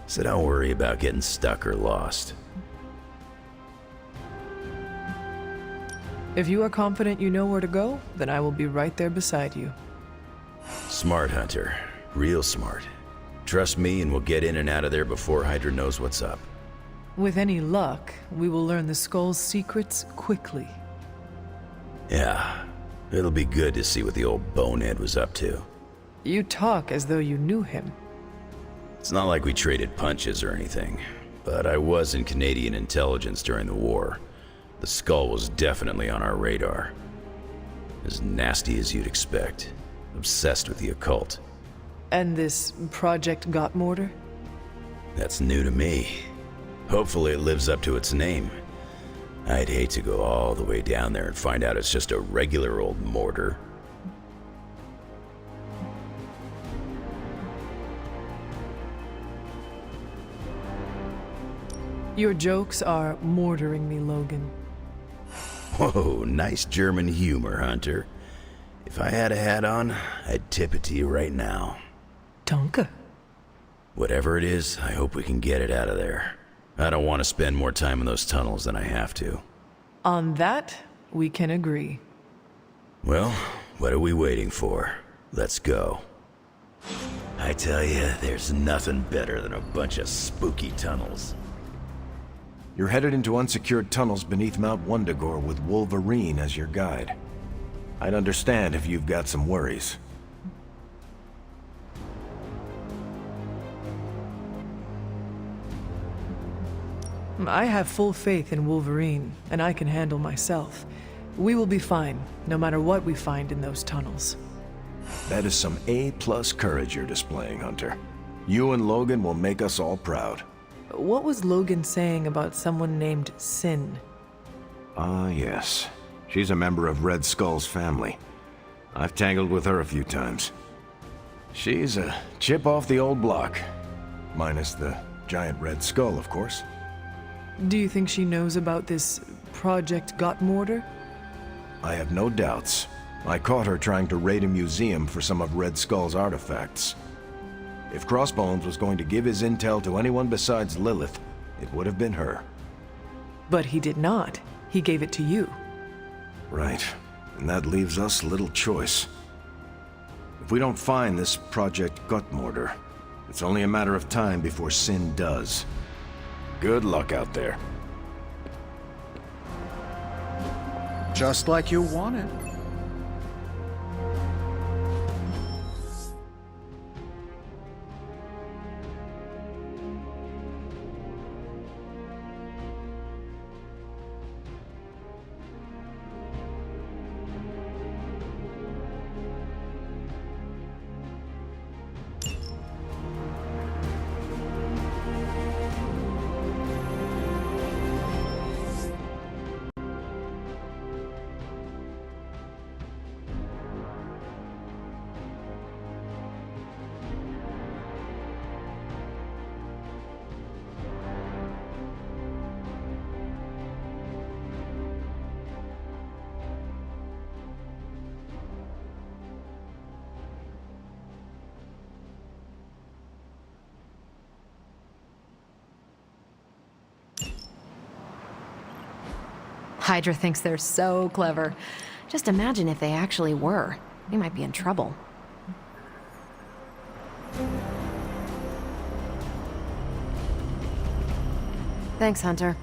So don't worry about getting stuck or lost. If you are confident you know where to go, then I will be right there beside you. Smart, Hunter. Real smart. Trust me and we'll get in and out of there before Hydra knows what's up. With any luck, we will learn the Skull's secrets quickly. Yeah, it'll be good to see what the old bonehead was up to. You talk as though you knew him. It's not like we traded punches or anything, but I was in Canadian intelligence during the war. The Skull was definitely on our radar. As nasty as you'd expect. Obsessed with the occult. And this Project Gottmorder? That's new to me. Hopefully it lives up to its name. I'd hate to go all the way down there and find out it's just a regular old mortar. Your jokes are mortaring me, Logan. Whoa, nice German humor, Hunter. If I had a hat on, I'd tip it to you right now. Danke. Whatever it is, I hope we can get it out of there. I don't want to spend more time in those tunnels than I have to. On that, we can agree. Well, what are we waiting for? Let's go. I tell you, there's nothing better than a bunch of spooky tunnels. You're headed into unsecured tunnels beneath Mount Wundagore with Wolverine as your guide. I'd understand if you've got some worries. I have full faith in Wolverine, and I can handle myself. We will be fine, no matter what we find in those tunnels. That is some A+ courage you're displaying, Hunter. You and Logan will make us all proud. What was Logan saying about someone named Sin? Ah, yes. She's a member of Red Skull's family. I've tangled with her a few times. She's a chip off the old block. Minus the giant red skull, of course. Do you think she knows about this Project Gottmortar? I have no doubts. I caught her trying to raid a museum for some of Red Skull's artifacts. If Crossbones was going to give his intel to anyone besides Lilith, it would have been her. But he did not. He gave it to you. Right. And that leaves us little choice. If we don't find this Project Gottmortar, it's only a matter of time before Sin does. Good luck out there. Just like you wanted. Hydra thinks they're so clever. Just imagine if they actually were. We might be in trouble. Thanks, Hunter.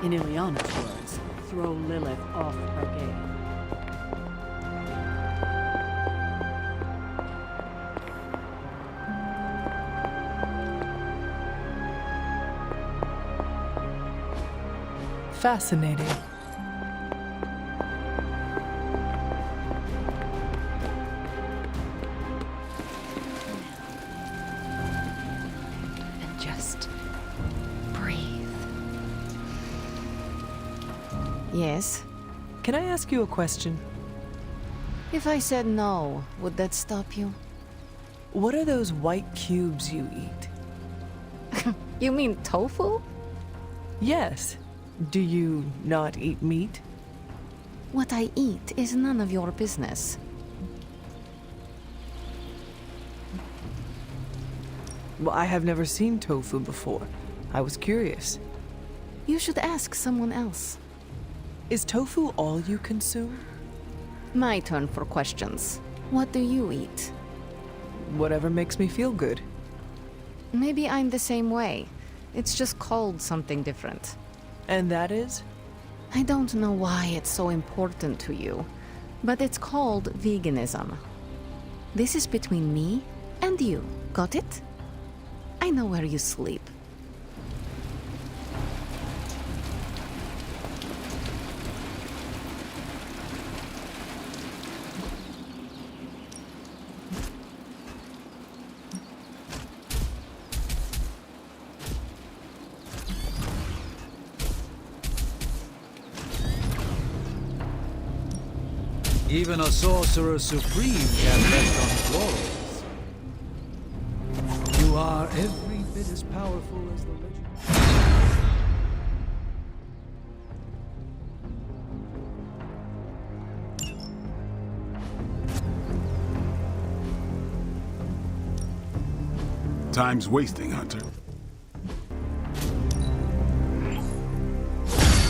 In Ileana's words, throw Lilith off her game. Fascinating. And just breathe. Yes? Can I ask you a question? If I said no, would that stop you? What are those white cubes you eat? You mean tofu? Yes. Do you not eat meat? What I eat is none of your business. Well, I have never seen tofu before. I was curious. You should ask someone else. Is tofu all you consume? My turn for questions. What do you eat? Whatever makes me feel good. Maybe I'm the same way. It's just called something different. And that is? I don't know why it's so important to you, but it's called veganism. This is between me and you. Got it? I know where you sleep. Even a sorcerer supreme can rest on his laurels. You are every bit as powerful as the legend. Time's wasting, Hunter.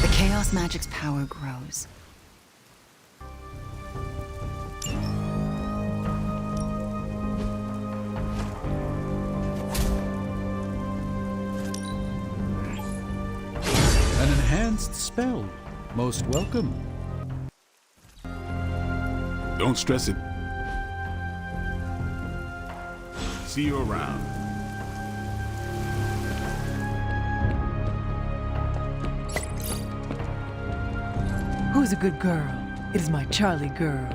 The Chaos chaos magic's power grows. An enhanced spell. Most welcome. Don't stress it. See you around. Who's a good girl? It is my Charlie girl.